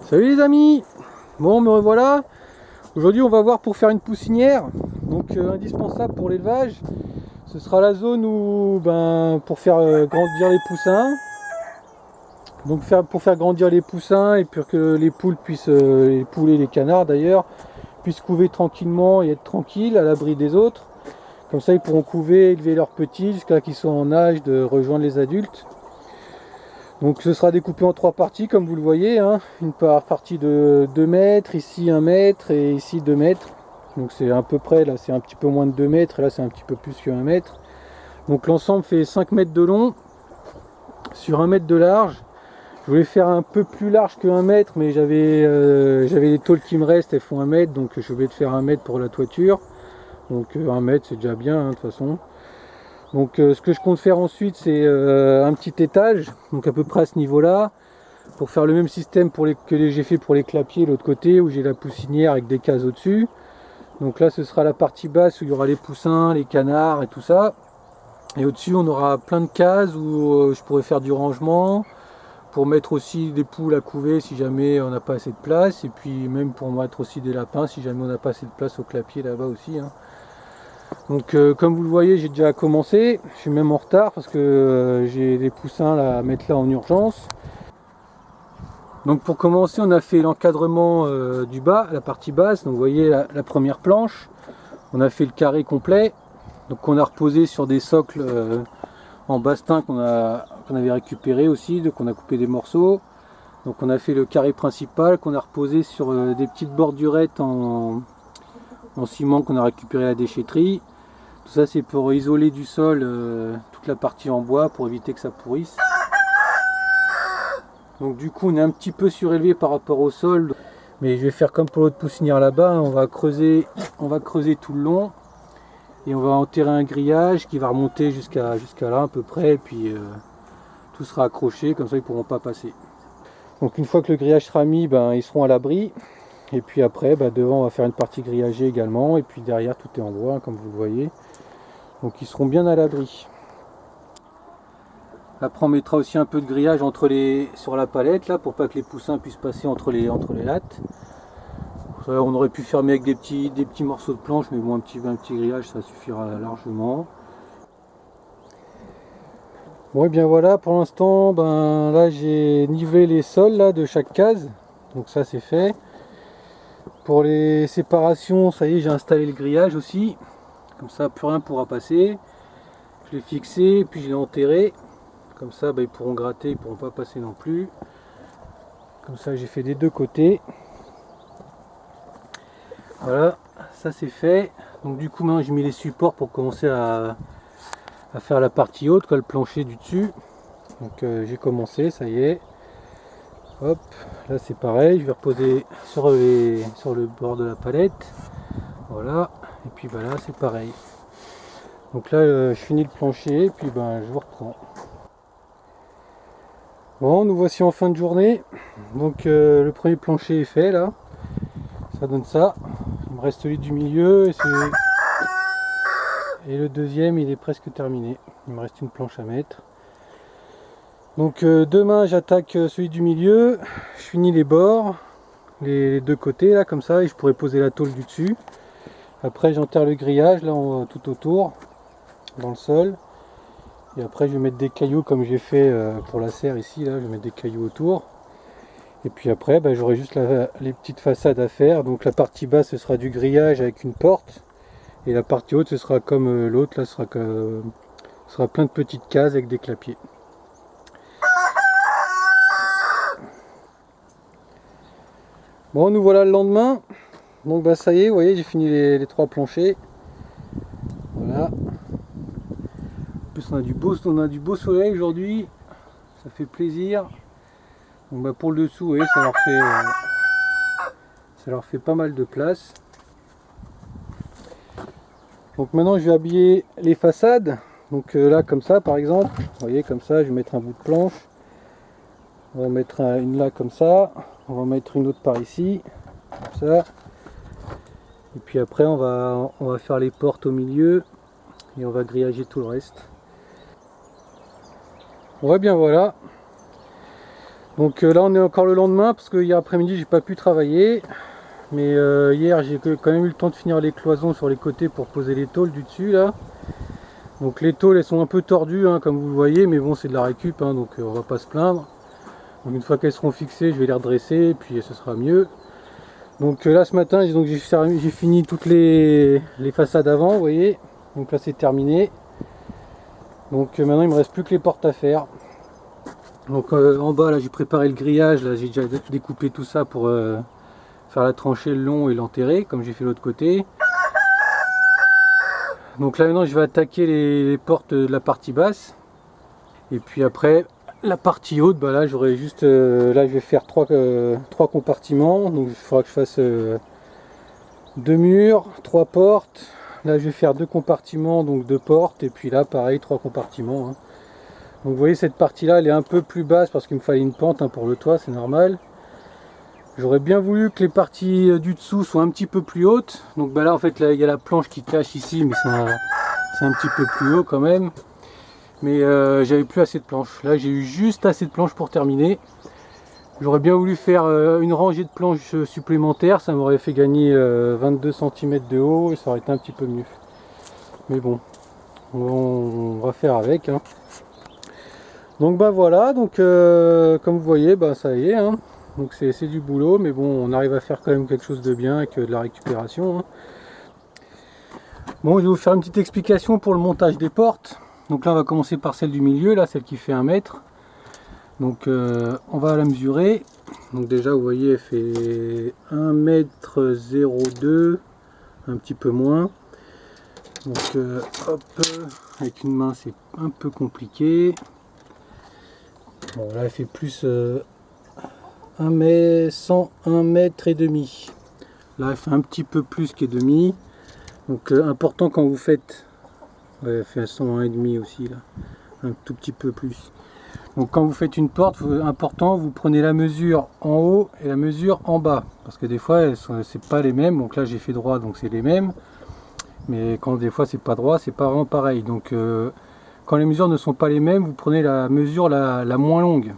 Salut les amis. Bon, me revoilà. Aujourd'hui on va voir pour faire une poussinière. Donc indispensable pour l'élevage. Ce sera la zone où pour faire grandir les poussins. Donc pour faire grandir les poussins et pour que les poules puissent, les poules et les canards d'ailleurs, puissent couver tranquillement et être tranquilles à l'abri des autres. Comme ça ils pourront couver, élever leurs petits jusqu'à ce qu'ils soient en âge de rejoindre les adultes. Donc ce sera découpé en trois parties comme vous le voyez, hein. Une partie de 2 mètres, ici 1 mètre et ici 2 mètres. Donc c'est à peu près, là c'est un petit peu moins de 2 mètres et là c'est un petit peu plus que 1 mètre. Donc l'ensemble fait 5 mètres de long sur 1 mètre de large. Je voulais faire un peu plus large que 1 mètre, mais j'avais les tôles qui me restent, elles font 1 mètre, donc je vais faire 1 mètre pour la toiture. Donc 1 mètre c'est déjà bien, hein, de toute façon. Donc ce que je compte faire ensuite c'est un petit étage, donc à peu près à ce niveau là, pour faire le même système que j'ai fait pour les clapiers l'autre côté, où j'ai la poussinière avec des cases au dessus. Donc là ce sera la partie basse où il y aura les poussins, les canards et tout ça, et au dessus on aura plein de cases où je pourrais faire du rangement, pour mettre aussi des poules à couver si jamais on n'a pas assez de place, et puis même pour mettre aussi des lapins si jamais on n'a pas assez de place au clapier là-bas aussi, hein. Donc comme vous le voyez j'ai déjà commencé, je suis même en retard parce que j'ai des poussins là, à mettre là en urgence. Donc pour commencer on a fait l'encadrement du bas, la partie basse, donc vous voyez la première planche, on a fait le carré complet, donc on a reposé sur des socles en bastin qu'on avait récupéré aussi, donc on a coupé des morceaux. Donc on a fait le carré principal qu'on a reposé sur des petites bordurettes en ciment qu'on a récupéré à la déchetterie. Tout ça c'est pour isoler du sol toute la partie en bois pour éviter que ça pourrisse. Donc du coup on est un petit peu surélevé par rapport au sol. Mais je vais faire comme pour l'autre poussinière là-bas, on va creuser tout le long. Et on va enterrer un grillage qui va remonter jusqu'à là à peu près. Et puis tout sera accroché, comme ça ils ne pourront pas passer. Donc une fois que le grillage sera mis, ils seront à l'abri. Et puis après, devant on va faire une partie grillagée également. Et puis derrière tout est en bois, comme vous le voyez. Donc ils seront bien à l'abri. Après on mettra aussi un peu de grillage sur la palette là, pour pas que les poussins puissent passer entre les lattes. Ça, on aurait pu fermer avec des petits morceaux de planche, mais bon, un petit grillage ça suffira largement. Bon et bien voilà, pour l'instant là j'ai nivelé les sols là, de chaque case. Donc ça c'est fait. Pour les séparations, ça y est, j'ai installé le grillage aussi. Comme ça plus rien pourra passer. Je l'ai fixé, puis je l'ai enterré. Comme ça ils pourront gratter, ils pourront pas passer non plus. Comme ça j'ai fait des deux côtés. Voilà, ça c'est fait. Donc du coup maintenant j'ai mis les supports pour commencer à faire la partie haute, le plancher du dessus. Donc j'ai commencé, ça y est. Hop, là c'est pareil, je vais reposer sur le bord de la palette. Voilà, et puis là c'est pareil. Donc là je finis le plancher, et puis je vous reprends. Bon, nous voici en fin de journée. Donc le premier plancher est fait là. Ça donne ça. Il me reste celui du milieu et le deuxième il est presque terminé. Il me reste une planche à mettre. Donc demain j'attaque celui du milieu, je finis les bords, les deux côtés là comme ça, et je pourrais poser la tôle du dessus. Après j'enterre le grillage là tout autour, dans le sol. Et après je vais mettre des cailloux comme j'ai fait pour la serre ici, là je vais mettre des cailloux autour. Et puis après j'aurai juste les petites façades à faire. Donc la partie basse ce sera du grillage avec une porte. Et la partie haute ce sera comme l'autre, là ce sera plein de petites cases avec des clapiers. Bon, nous voilà le lendemain. Donc ça y est, vous voyez, j'ai fini les trois planchers. Voilà. En plus on a du beau soleil aujourd'hui. Ça fait plaisir. Donc pour le dessous, vous voyez, ça leur fait pas mal de place. Donc maintenant je vais habiller les façades. Donc là comme ça par exemple, vous voyez comme ça, je vais mettre un bout de planche. On va mettre une là comme ça. On va mettre une autre par ici. Comme ça. Et puis après on va faire les portes au milieu. Et on va grillager tout le reste. Ouais, bien voilà. Donc là on est encore le lendemain parce que hier après-midi j'ai pas pu travailler. Mais hier j'ai quand même eu le temps de finir les cloisons sur les côtés pour poser les tôles du dessus là. Donc les tôles elles sont un peu tordues hein, comme vous le voyez, mais bon c'est de la récup hein, donc on va pas se plaindre. Donc une fois qu'elles seront fixées je vais les redresser et puis ce sera mieux. Donc là ce matin j'ai fini toutes les façades avant, vous voyez. Donc là c'est terminé. Donc maintenant il me reste plus que les portes à faire. Donc en bas là j'ai préparé le grillage, là j'ai déjà découpé tout ça pour faire la tranchée le long et l'enterrer comme j'ai fait l'autre côté. Donc là maintenant je vais attaquer les portes de la partie basse. Et puis après la partie haute, bah là j'aurai juste là je vais faire trois compartiments. Donc il faudra que je fasse 2 murs, 3 portes. Là je vais faire 2 compartiments, donc 2 portes, et puis là pareil 3 compartiments hein. Donc vous voyez cette partie là elle est un peu plus basse parce qu'il me fallait une pente hein, pour le toit, c'est normal. J'aurais bien voulu que les parties du dessous soient un petit peu plus hautes. Donc bah là en fait là, il y a la planche qui cache ici, mais c'est un petit peu plus haut quand même. Mais j'avais plus assez de planches. Là j'ai eu juste assez de planches pour terminer. J'aurais bien voulu faire une rangée de planches supplémentaires. Ça m'aurait fait gagner 22 cm de haut et ça aurait été un petit peu mieux. Mais bon, on va faire avec. Hein. Donc bah voilà, donc comme vous voyez, bah ça y est. Hein. Donc c'est du boulot, mais bon, on arrive à faire quand même quelque chose de bien avec de la récupération. Hein. Bon, je vais vous faire une petite explication pour le montage des portes. Donc là, on va commencer par celle du milieu, là, celle qui fait 1 mètre. Donc on va la mesurer. Donc déjà, vous voyez, elle fait 1,02 m, un petit peu moins. Donc hop, avec une main, c'est un peu compliqué. Bon, là, elle fait plus 101 mètres et demi. Là elle fait un petit peu plus que demi. Donc important quand vous faites, ouais, elle fait 101 et demi aussi là, un tout petit peu plus. Donc quand vous faites une porte, important, vous prenez la mesure en haut et la mesure en bas, parce que des fois c'est pas les mêmes. Donc là j'ai fait droit, donc c'est les mêmes, mais quand des fois c'est pas droit, c'est pas vraiment pareil. Donc quand les mesures ne sont pas les mêmes, vous prenez la mesure la moins longue.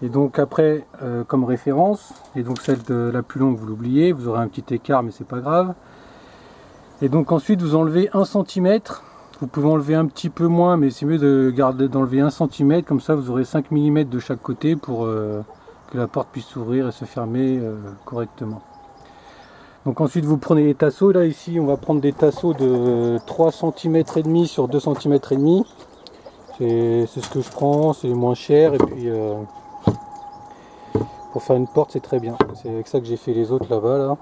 Et donc après, comme référence, et donc celle de la plus longue, vous l'oubliez, vous aurez un petit écart, mais c'est pas grave. Et donc ensuite, vous enlevez 1 cm. Vous pouvez enlever un petit peu moins, mais c'est mieux d'enlever 1 cm, comme ça vous aurez 5 mm de chaque côté pour que la porte puisse s'ouvrir et se fermer correctement. Donc ensuite, vous prenez les tasseaux. Là, ici, on va prendre des tasseaux de 3 cm et demi sur 2 cm et demi. C'est ce que je prends, c'est moins cher, et puis pour faire une porte c'est très bien, c'est avec ça que j'ai fait les autres là-bas là.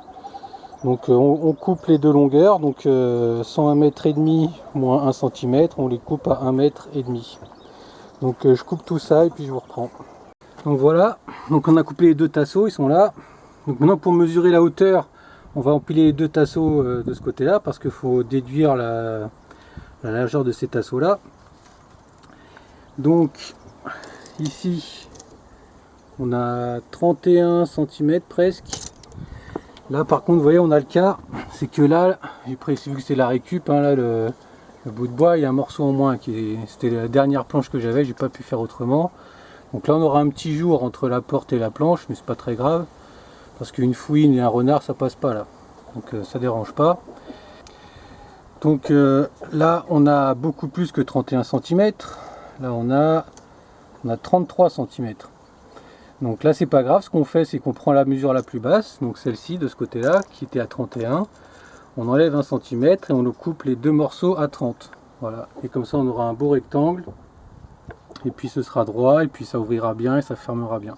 Donc on coupe les deux longueurs, donc 101 mètres et demi moins 1 cm, on les coupe à 1 mètre et demi. Donc je coupe tout ça et puis je vous reprends. Donc voilà, donc on a coupé les 2 tasseaux, ils sont là. Donc maintenant pour mesurer la hauteur, on va empiler les 2 tasseaux de ce côté là, parce qu'il faut déduire la largeur de ces tasseaux là. Donc ici on a 31 cm presque. Là par contre vous voyez on a le cas, c'est que là, j'ai précisé que c'est la récup, hein, là le bout de bois il y a un morceau en moins, c'était la dernière planche que j'avais, j'ai pas pu faire autrement. Donc là on aura un petit jour entre la porte et la planche, mais c'est pas très grave, parce qu'une fouine et un renard ça passe pas là, donc ça dérange pas. Donc là on a beaucoup plus que 31 cm, là on a 33 cm. Donc là c'est pas grave, ce qu'on fait c'est qu'on prend la mesure la plus basse, donc celle-ci de ce côté là qui était à 31, on enlève 1 cm et on le coupe les 2 morceaux à 30. Voilà, et comme ça on aura un beau rectangle, et puis ce sera droit, et puis ça ouvrira bien et ça fermera bien.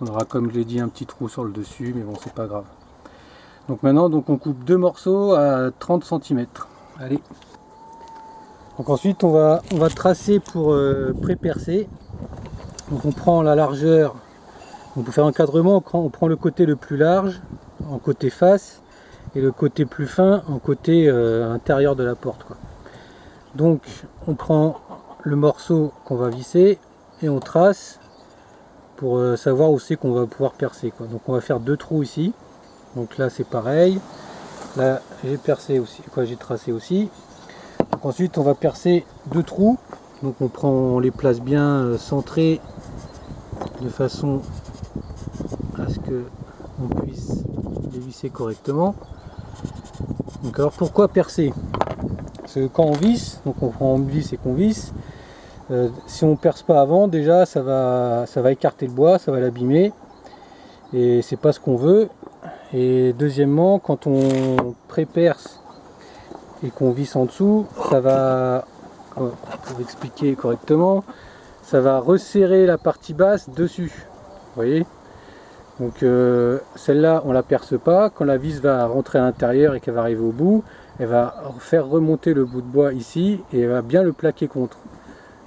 On aura, comme je l'ai dit, un petit trou sur le dessus, mais bon c'est pas grave. Donc maintenant on coupe 2 morceaux à 30 cm. Allez. Donc ensuite on va tracer pour pré-percer. Donc on prend la largeur. Donc pour faire un encadrement, on prend le côté le plus large en côté face et le côté plus fin en côté intérieur de la porte, quoi. Donc on prend le morceau qu'on va visser et on trace pour savoir où c'est qu'on va pouvoir percer, quoi. Donc on va faire 2 trous ici. Donc là c'est pareil. Là j'ai percé aussi, quoi, j'ai tracé aussi. Donc ensuite on va percer 2 trous. Donc on les place bien centrés de façon à ce que on puisse les visser correctement. Donc alors pourquoi percer? Parce que quand on visse, donc on prend une vis et qu'on visse, si on perce pas avant, déjà ça va écarter le bois, ça va l'abîmer et c'est pas ce qu'on veut. Et deuxièmement, quand on pré-perce et qu'on visse en dessous, ça va, pour expliquer correctement, ça va resserrer la partie basse dessus, vous voyez. Donc celle-là on la perce pas, quand la vis va rentrer à l'intérieur et qu'elle va arriver au bout, elle va faire remonter le bout de bois ici et elle va bien le plaquer contre.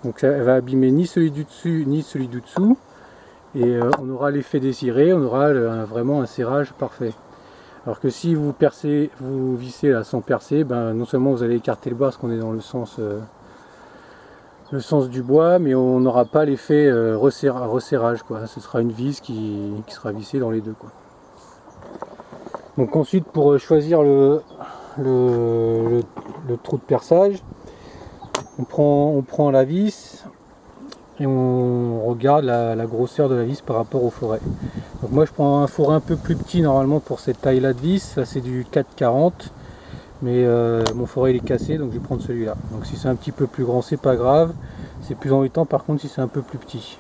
Donc elle va abîmer ni celui du dessus ni celui du dessous et on aura l'effet désiré, on aura vraiment un serrage parfait. Alors que si vous percez, vous vissez là sans percer, ben, non seulement vous allez écarter le bois parce qu'on est dans le sens du bois, mais on n'aura pas l'effet resserrage, quoi. Ce sera une vis qui sera vissée dans les deux, quoi. Donc ensuite, pour choisir le trou de perçage, on prend la vis et on regarde la grosseur de la vis par rapport au foret. Donc moi je prends un foret un peu plus petit normalement pour cette taille là de vis, là c'est du 4,40, mais mon foret il est cassé donc je vais prendre celui-là. Donc si c'est un petit peu plus grand c'est pas grave, c'est plus embêtant par contre si c'est un peu plus petit.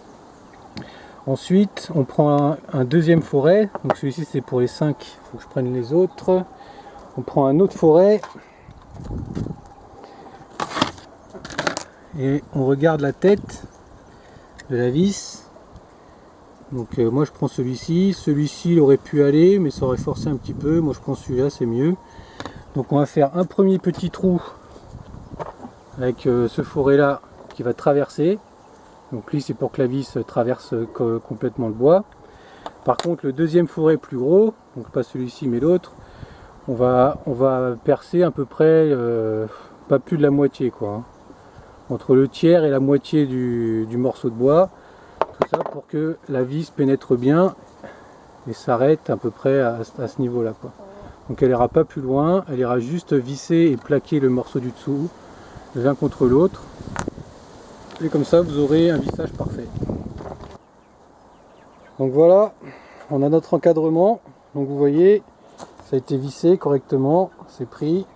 Ensuite on prend un deuxième foret, donc celui-ci c'est pour les 5, il faut que je prenne les autres. On prend un autre foret et on regarde la tête de la vis. Donc moi je prends celui-ci il aurait pu aller mais ça aurait forcé un petit peu, moi je prends celui-là c'est mieux. Donc on va faire un premier petit trou avec ce foret là qui va traverser. Donc lui c'est pour que la vis traverse complètement le bois. Par contre le deuxième foret plus gros, donc pas celui-ci mais l'autre, on va percer à peu près pas plus de la moitié quoi, hein. Entre le tiers et la moitié du morceau de bois. Tout ça pour que la vis pénètre bien et s'arrête à peu près à ce niveau là, quoi. Donc elle ira pas plus loin, elle ira juste visser et plaquer le morceau du dessous l'un contre l'autre et comme ça vous aurez un vissage parfait. Donc voilà, on a notre encadrement, donc vous voyez ça a été vissé correctement, c'est pris,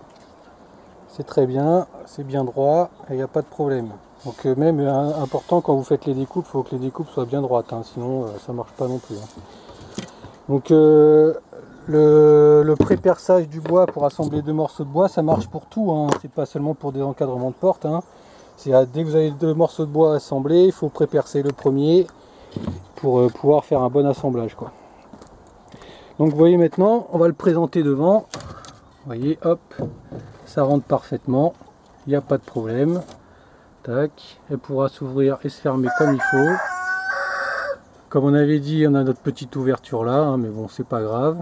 c'est très bien, c'est bien droit et il n'y a pas de problème. Donc même important quand vous faites les découpes, il faut que les découpes soient bien droites, hein, sinon ça marche pas non plus, hein. Donc le pré-perçage du bois pour assembler deux morceaux de bois, ça marche pour tout, hein. C'est pas seulement pour des encadrements de porte, hein. Dès que vous avez deux morceaux de bois assemblés, il faut pré-percer le premier pour pouvoir faire un bon assemblage, quoi. Donc vous voyez maintenant, on va le présenter devant. Vous voyez, hop, ça rentre parfaitement, il n'y a pas de problème. Tac, elle pourra s'ouvrir et se fermer comme il faut. Comme on avait dit, on a notre petite ouverture là, hein, mais bon, c'est pas grave.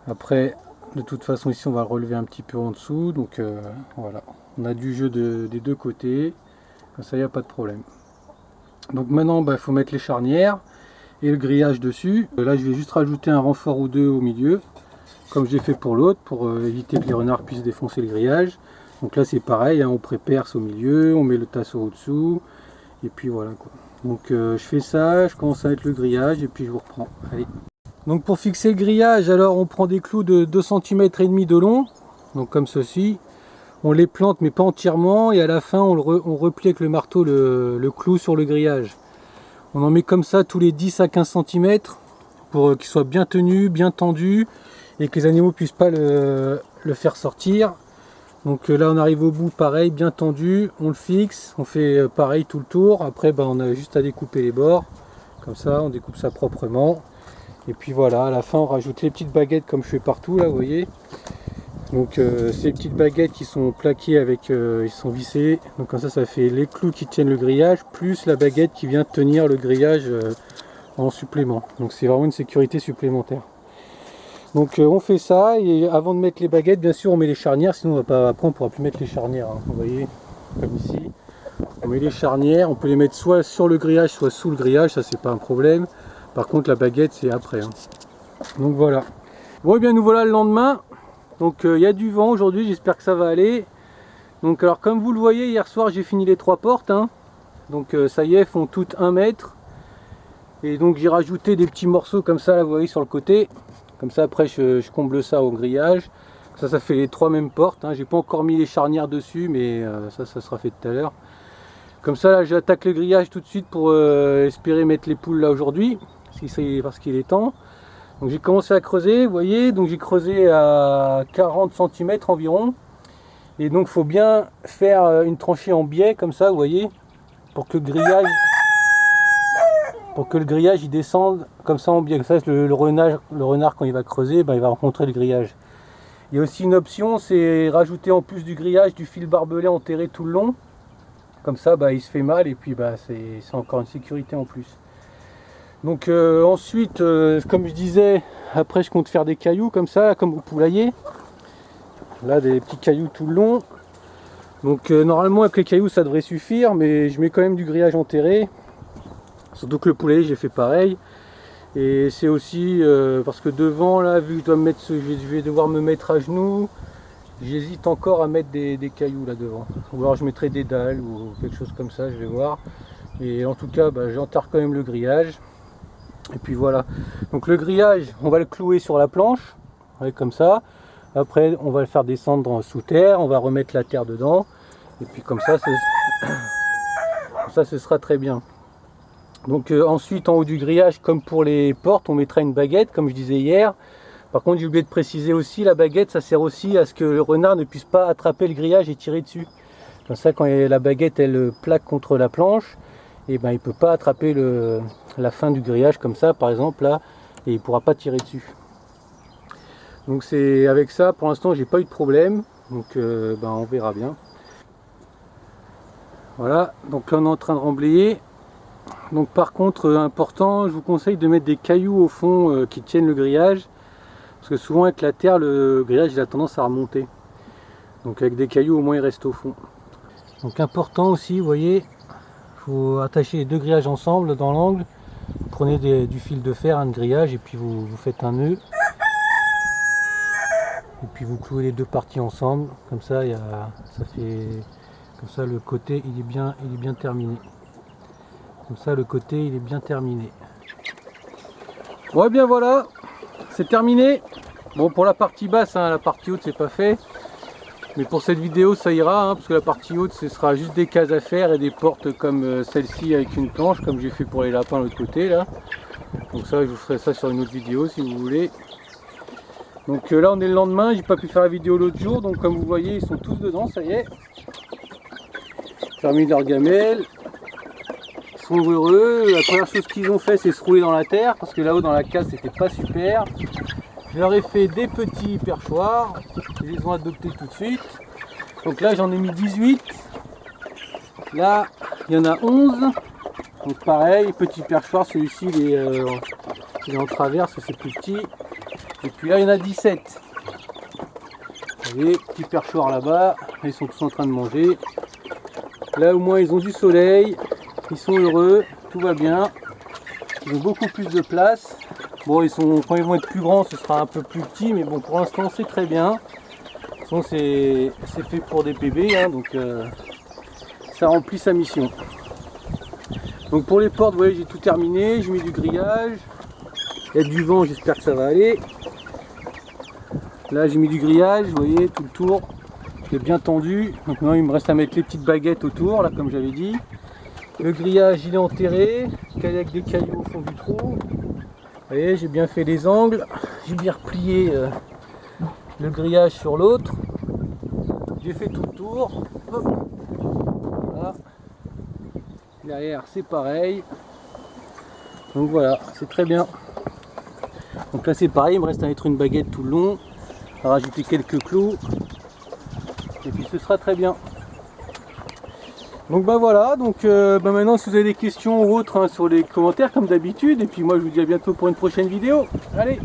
Après, de toute façon, ici, on va le relever un petit peu en dessous. Donc voilà, on a du jeu des deux côtés. Comme ça, il n'y a pas de problème. Donc maintenant, il faut mettre les charnières et le grillage dessus. Là, je vais juste rajouter un renfort ou deux au milieu, comme j'ai fait pour l'autre, pour éviter que les renards puissent défoncer le grillage. Donc là c'est pareil, hein, on pré-perce au milieu, on met le tasseau au-dessous, et puis voilà quoi. Donc je fais ça, je commence à mettre le grillage, et puis je vous reprends. Allez. Donc pour fixer le grillage, alors on prend des clous de 2,5 cm de long, donc comme ceci. On les plante mais pas entièrement, et à la fin on replie avec le marteau le clou sur le grillage. On en met comme ça tous les 10 à 15 cm, pour qu'il soit bien tenu, bien tendu, et que les animaux ne puissent pas le faire sortir. Donc là on arrive au bout, pareil, bien tendu, on le fixe, on fait pareil tout le tour. Après on a juste à découper les bords, comme ça on découpe ça proprement. Et puis voilà, à la fin on rajoute les petites baguettes comme je fais partout là, vous voyez. Donc ces petites baguettes qui sont plaquées avec, ils sont vissés, donc comme ça fait les clous qui tiennent le grillage, plus la baguette qui vient tenir le grillage en supplément. Donc c'est vraiment une sécurité supplémentaire. Donc on fait ça, et avant de mettre les baguettes, bien sûr on met les charnières, sinon après on ne pourra plus mettre les charnières, hein. Vous voyez, comme ici, on met les charnières, on peut les mettre soit sur le grillage, soit sous le grillage, ça c'est pas un problème. Par contre la baguette c'est après, hein. Donc voilà. Bon et bien nous voilà le lendemain, donc il y a du vent aujourd'hui, j'espère que ça va aller. Donc alors comme vous le voyez, hier soir j'ai fini les 3 portes, hein. Donc ça y est, font toutes 1 mètre. Et donc j'ai rajouté des petits morceaux comme ça, là vous voyez sur le côté. Comme ça après je comble ça au grillage. Ça fait les 3 mêmes portes, hein. J'ai pas encore mis les charnières dessus, mais ça sera fait tout à l'heure. Comme ça là j'attaque le grillage tout de suite pour espérer mettre les poules là aujourd'hui, parce qu'il est temps. Donc j'ai commencé à creuser, vous voyez, donc j'ai creusé à 40 cm environ. Et donc il faut bien faire une tranchée en biais comme ça, vous voyez, pour que le grillage il descende comme ça en biais. Comme ça le renard quand il va creuser, ben, il va rencontrer le grillage. Il y a aussi une option, c'est rajouter en plus du grillage du fil barbelé enterré tout le long. Comme ça bah, il se fait mal et puis bah, c'est encore une sécurité en plus. Donc ensuite, comme je disais, après je compte faire des cailloux comme ça, comme au poulailler. Là des petits cailloux tout le long. Donc normalement avec les cailloux ça devrait suffire, mais je mets quand même du grillage enterré. Surtout que le poulailler j'ai fait pareil. Et c'est aussi parce que devant là, vu que je vais devoir me mettre à genoux, j'hésite encore à mettre des cailloux là devant. Ou alors je mettrai des dalles ou quelque chose comme ça, je vais voir. Et en tout cas bah, j'enterre quand même le grillage. Et puis voilà, donc le grillage on va le clouer sur la planche, ouais, comme ça. Après on va le faire descendre sous terre, on va remettre la terre dedans. Et puis comme ça ce sera très bien. Donc ensuite en haut du grillage, comme pour les portes, on mettra une baguette comme je disais hier. Par contre j'ai oublié de préciser aussi, la baguette ça sert aussi à ce que le renard ne puisse pas attraper le grillage et tirer dessus. Comme ça quand la baguette elle plaque contre la planche, et ben il peut pas attraper la fin du grillage comme ça par exemple là, et il pourra pas tirer dessus. Donc c'est avec ça pour l'instant j'ai pas eu de problème, donc ben, on verra bien. Voilà, donc là on est en train de remblayer. Donc par contre important, je vous conseille de mettre des cailloux au fond qui tiennent le grillage, parce que souvent avec la terre le grillage il a tendance à remonter. Donc avec des cailloux au moins il reste au fond. Donc important aussi, vous voyez, il faut attacher les deux grillages ensemble dans l'angle. Prenez du fil de fer, un grillage, et puis vous faites un nœud. Et puis vous clouez les deux parties ensemble, comme ça, ça fait comme ça le côté il est bien terminé. Comme ça le côté il est bien terminé. Ouais bien voilà, c'est terminé. Bon pour la partie basse, hein, la partie haute c'est pas fait. Mais pour cette vidéo ça ira, hein, parce que la partie haute ce sera juste des cases à faire et des portes comme celle-ci avec une planche, comme j'ai fait pour les lapins de l'autre côté là. Donc ça je vous ferai ça sur une autre vidéo si vous voulez. Donc là on est le lendemain, j'ai pas pu faire la vidéo l'autre jour, donc comme vous voyez ils sont tous dedans, ça y est. J'ai remis leur gamelle. Ils sont heureux, la première chose qu'ils ont fait c'est se rouler dans la terre, parce que là-haut dans la case c'était pas super. Je leur ai fait des petits perchoirs, ils les ont adoptés tout de suite. Donc là j'en ai mis 18. Là il y en a 11. Donc pareil, petit perchoir, celui-ci il est en travers, c'est plus petit. Et puis là il y en a 17. Vous voyez, petit perchoir là-bas, ils sont tous en train de manger. Là au moins ils ont du soleil, ils sont heureux, tout va bien. Ils ont beaucoup plus de place. Bon, quand ils vont être plus grands, ce sera un peu plus petit, mais bon, pour l'instant, c'est très bien. De toute façon, c'est fait pour des bébés, hein, donc ça remplit sa mission. Donc pour les portes, vous voyez, j'ai tout terminé. J'ai mis du grillage. Il y a du vent, j'espère que ça va aller. Là, j'ai mis du grillage, vous voyez, tout le tour. Je l'ai bien tendu. Donc maintenant, il me reste à mettre les petites baguettes autour, là, comme j'avais dit. Le grillage, il est enterré, avec des cailloux au fond du trou. Vous voyez, j'ai bien fait les angles, j'ai bien replié le grillage sur l'autre. J'ai fait tout le tour. Hop. Voilà. Derrière, c'est pareil. Donc voilà, c'est très bien. Donc là, c'est pareil, il me reste à mettre une baguette tout le long, à rajouter quelques clous. Et puis ce sera très bien. Donc bah voilà, donc maintenant si vous avez des questions ou autres, hein, sur les commentaires comme d'habitude, et puis moi je vous dis à bientôt pour une prochaine vidéo. Allez!